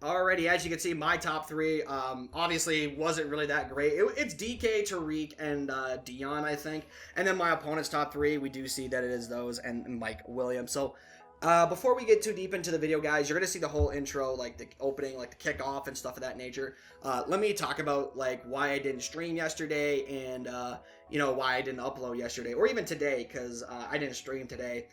Alrighty, as you can see, my top three obviously wasn't really that great. It's DK, Tariq, and Dion, I think. And then my opponent's top three, we do see that it is those and Mike Williams. So before we get too deep into the video, guys, you're gonna see the whole intro, like the opening, like the kickoff and stuff of that nature. Let me talk about like why I didn't stream yesterday and why I didn't upload yesterday or even today because I didn't stream today.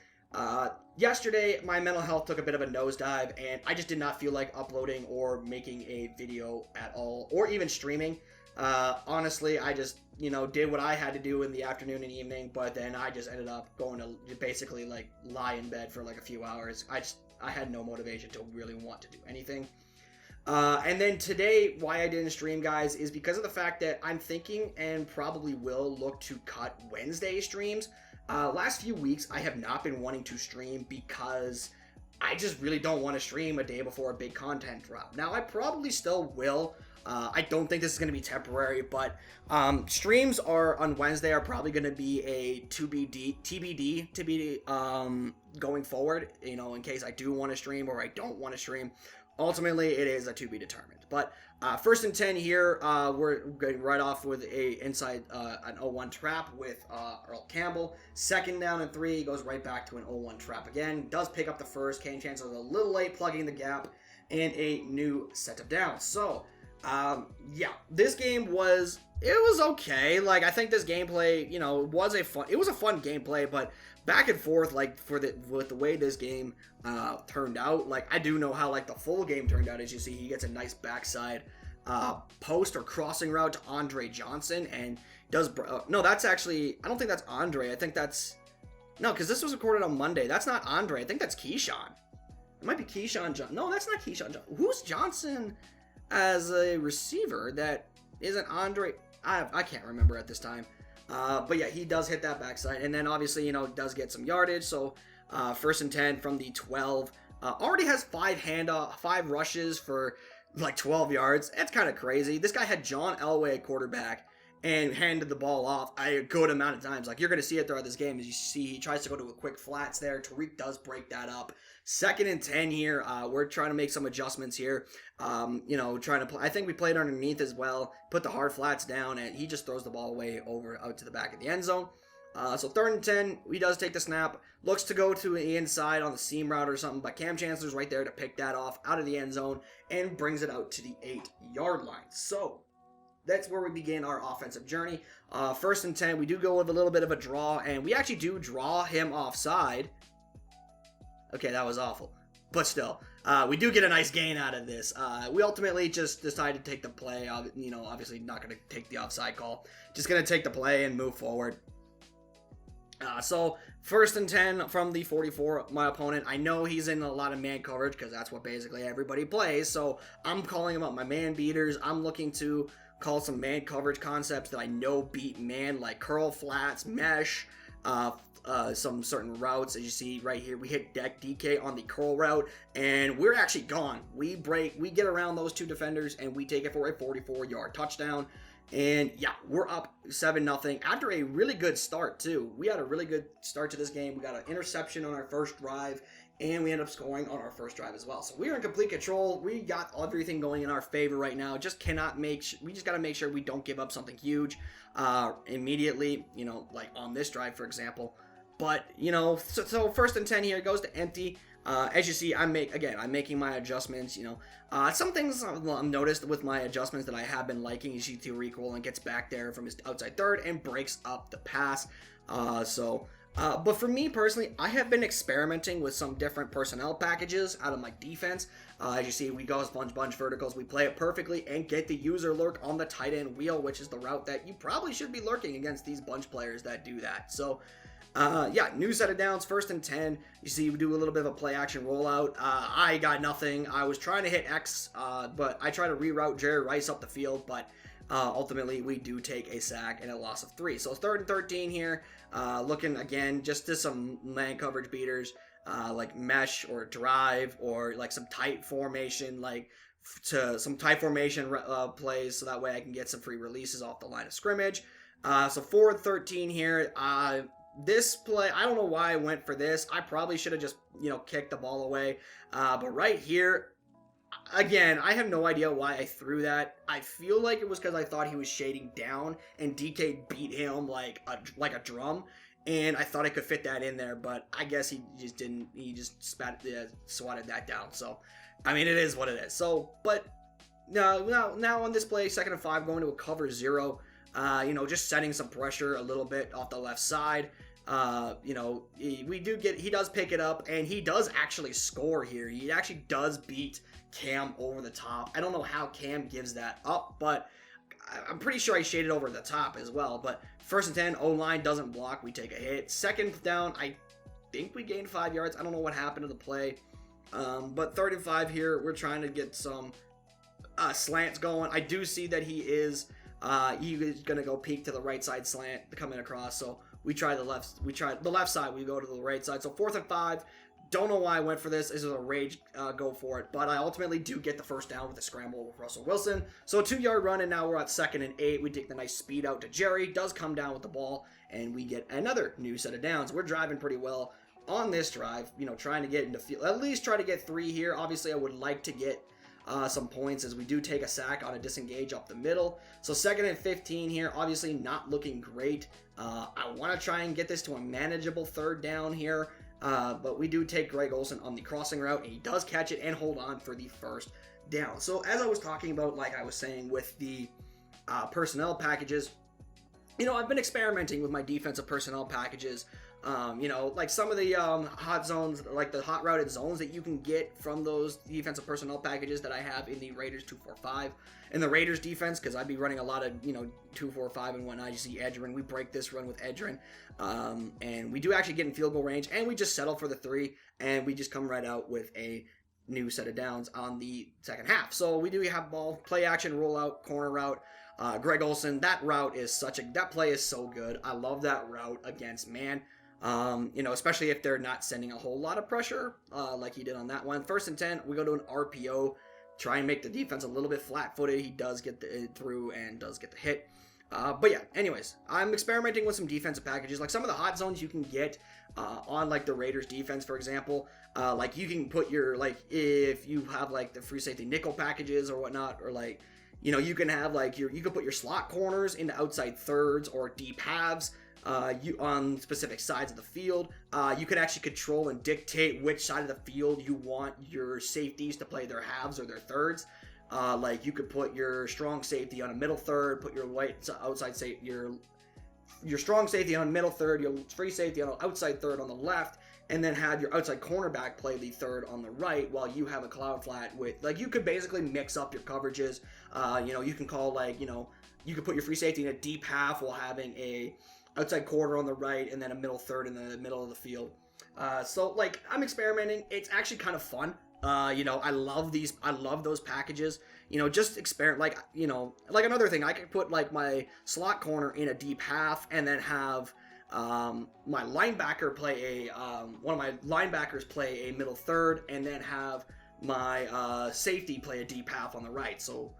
Yesterday, my mental health took a bit of a nosedive, and I just did not feel like uploading or making a video at all, or even streaming. Honestly, I just, did what I had to do in the afternoon and evening, but then I just ended up going to basically, like, lie in bed for, like, a few hours. I had no motivation to really want to do anything. And then today, why I didn't stream, guys, is because of the fact that I'm thinking and probably will look to cut Wednesday streams. Last few weeks, I have not been wanting to stream because I just really don't want to stream a day before a big content drop. Now, I probably still will. I don't think this is going to be temporary, but streams on Wednesday are probably going to be a TBD going forward, in case I do want to stream or I don't want to stream. Ultimately, it is a to be determined. But first and 10 here, we're going right off with an 0-1 trap with Earl Campbell. Second down and 3, he goes right back to an 0-1 trap again. Does pick up the first. Kane Chancellor a little late plugging the gap and a new set of downs. So, this game was okay. Like, I think this gameplay, was a fun gameplay, but back and forth, like, with the way this game turned out, like, I do know how, like, the full game turned out. As you see, he gets a nice backside post or crossing route to Andre Johnson and does no, that's actually, I don't think that's Andre. I think that's, no, because this was recorded on Monday. That's not Andre. I think that's Keyshawn. It might be Keyshawn No, that's not Keyshawn Who's Johnson as a receiver that isn't Andre? I can't remember at this time. But yeah, he does hit that backside, and then obviously, does get some yardage. So first and 10 from the 12. Already has 5 rushes for like 12 yards. That's kind of crazy. This guy had John Elway at quarterback and handed the ball off a good amount of times. Like, you're going to see it throughout this game. As you see, he tries to go to a quick flats there. Tariq does break that up. Second and 10 here. We're trying to make some adjustments here. Trying to play. I think we played underneath as well. Put the hard flats down, and he just throws the ball away out to the back of the end zone. So third and 10, he does take the snap. Looks to go to the inside on the seam route or something, but Cam Chancellor's right there to pick that off out of the end zone and brings it out to the 8-yard line. So that's where we begin our offensive journey. First and 10, we do go with a little bit of a draw, and we actually do draw him offside. Okay, that was awful. But still, we do get a nice gain out of this. We ultimately just decided to take the play. Obviously not going to take the offside call. Just going to take the play and move forward. So first and 10 from the 44, my opponent. I know he's in a lot of man coverage because that's what basically everybody plays. So I'm calling him up my man beaters. I'm looking to call some man coverage concepts that I know beat man, like curl flats, mesh, some certain routes. As you see right here, we hit DK on the curl route, and we're actually gone. We get around those two defenders, and we take it for a 44-yard touchdown. And yeah, we're up 7-0 after a really good start too. We had a really good start to this game. We got an interception on our first drive, and we end up scoring on our first drive as well. So we are in complete control. We got everything going in our favor right now. We just got to make sure we don't give up something huge immediately, like on this drive, for example. But, so first and 10 here, goes to empty. As you see, I'm making my adjustments, some things I've noticed with my adjustments that I have been liking. You see Tariq Woolen gets back there from his outside third and breaks up the pass. But for me personally, I have been experimenting with some different personnel packages out of my defense. As you see, we go as bunch verticals. We play it perfectly and get the user lurk on the tight end wheel, which is the route that you probably should be lurking against these bunch players that do that. So, new set of downs, first and 10. You see, we do a little bit of a play action rollout. I got nothing. I was trying to hit X, but I try to reroute Jerry Rice up the field, but ultimately we do take a sack and a loss of 3. So third and 13 here, looking again just to some man coverage beaters, like mesh or drive or like some tight formation, plays, so that way I can get some free releases off the line of scrimmage. So 4-13 here. This play, I don't know why I went for this. I probably should have just, kicked the ball away. But right here, Again, I have no idea why I threw that. I feel like it was because I thought he was shading down, and DK beat him like a drum, and I thought I could fit that in there, but I guess he just didn't. He just swatted that down. So, I mean, it is what it is. So, but now on this play, 2nd and 5, going to a cover 0. Just setting some pressure a little bit off the left side. He does pick it up, and he does actually score here. He actually does beat Cam over the top. I don't know how Cam gives that up, but I'm pretty sure I shaded over the top as well. But 1st and 10, O-line doesn't block. We take a hit. 2nd down, I think we gained 5 yards. I don't know what happened to the play. But 3rd and 5 here, we're trying to get some slants going. I do see that he is going to go peek to the right side slant coming across. So we try the left side. We go to the right side. So 4th and 5. Don't know why I went for this. This is a rage go for it. But I ultimately do get the 1st down with a scramble with Russell Wilson. So a 2-yard run, and now we're at 2nd and 8. We take the nice speed out to Jerry. Does come down with the ball, and we get another new set of downs. We're driving pretty well on this drive. Trying to get into field. At least try to get 3 here. Obviously, I would like to get some points as we do take a sack on a disengage up the middle. So 2nd and 15 here, obviously not looking great. I want to try and get this to a manageable 3rd down here, but we do take Greg Olsen on the crossing route, and he does catch it and hold on for the 1st down. So as I was talking about, like I was saying with the personnel packages, I've been experimenting with my defensive personnel packages. Like some of the hot zones, like the hot routed zones that you can get from those defensive personnel packages that I have in the Raiders 2-4-5 and the Raiders defense, because I'd be running a lot of 2-4-5 and whatnot. You see Edgerrin, we break this run with Edgerrin, and we do actually get in field goal range, and we just settle for the 3, and we just come right out with a new set of downs on the 2nd half. So we do have ball, play action, rollout, corner route. Greg Olsen, that play is so good. I love that route against man. Especially if they're not sending a whole lot of pressure, like he did on that one. 1st and 10, we go to an RPO, try and make the defense a little bit flat-footed. He does get through and does get the hit. But yeah, anyways, I'm experimenting with some defensive packages. Like some of the hot zones you can get on like the Raiders defense, for example. Like you can put your, like if you have like the free safety nickel packages or whatnot, or like, you can have like you can put your slot corners into outside thirds or deep halves. You on specific sides of the field. You can actually control and dictate which side of the field you want your safeties to play their halves or their thirds. Like you could put your strong safety on a middle third, put your outside safety, your strong safety on a middle third, your free safety on an outside third on the left, and then have your outside cornerback play the third on the right while you have a cloud flat with, like, you could basically mix up your coverages. You can call, like, you could put your free safety in a deep half while having a outside quarter on the right and then a middle third in the middle of the field. So, like, I'm experimenting. It's actually kind of fun. I love those packages. Just experiment, like another thing, I could put like my slot corner in a deep half and then have my linebacker play one of my linebackers play a middle third, and then have my safety play a deep half on the right. So,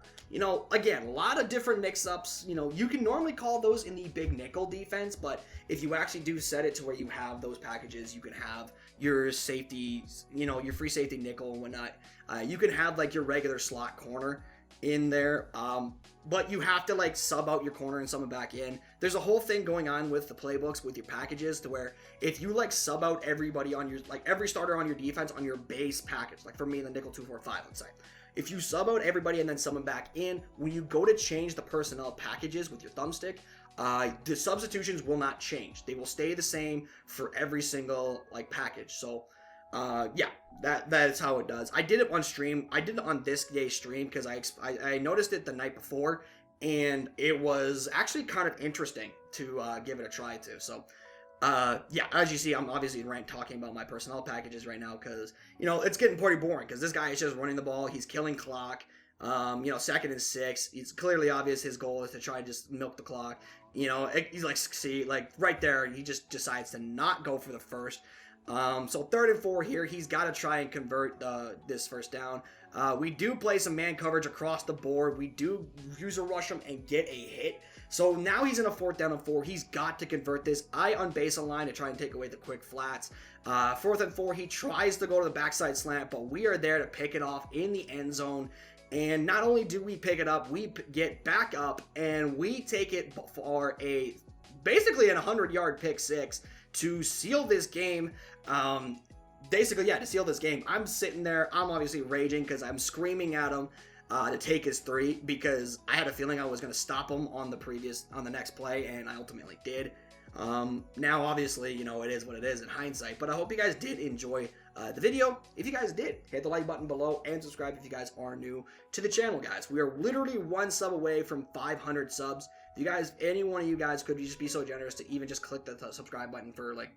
again, a lot of different mix-ups. You can normally call those in the big nickel defense, but if you actually do set it to where you have those packages, you can have your safety, your free safety nickel and whatnot. You can have like your regular slot corner in there, but you have to like sub out your corner and sub it back in. There's a whole thing going on with the playbooks with your packages to where if you like sub out everybody on your, like every starter on your defense on your base package, like for me in the nickel 2-4-5, let's say, if you sub out everybody and then sub them back in, when you go to change the personnel packages with your thumbstick, the substitutions will not change. They will stay the same for every single like package. So yeah, that is how it does. I did it on stream. I did it on this day's stream because I noticed it the night before, and it was actually kind of interesting to give it a try to. So yeah, as you see, I'm obviously talking about my personnel packages right now because, it's getting pretty boring because this guy is just running the ball. He's killing clock. 2nd and 6. It's clearly obvious his goal is to try to just milk the clock. He's like, see, like right there, he just decides to not go for the first. So 3rd and 4 here. He's got to try and convert this first down. We do play some man coverage across the board. We do use a rush him and get a hit. So now he's in a 4th down and 4. He's got to convert this. I unbase a line to try and take away the quick flats. 4th and 4, he tries to go to the backside slant, but we are there to pick it off in the end zone. And not only do we pick it up, we get back up and we take it for basically a 100-yard pick six to seal this game. Basically, yeah, to seal this game. I'm sitting there. I'm obviously raging because I'm screaming at him to take his 3 because I had a feeling I was going to stop him on the next play, and I ultimately did. Now, obviously, you know, it is what it is in hindsight, but I hope you guys did enjoy the video. If you guys did, hit the like button below and subscribe if you guys are new to the channel, guys. We are literally 1 sub away from 500 subs. If you guys, any one of you guys could just be so generous to even just click the subscribe button for like,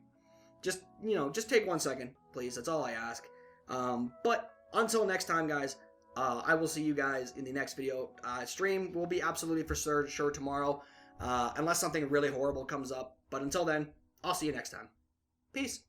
just take 1 second, please. That's all I ask. But until next time, guys, I will see you guys in the next video. Stream will be absolutely for sure tomorrow, unless something really horrible comes up. But until then, I'll see you next time. Peace.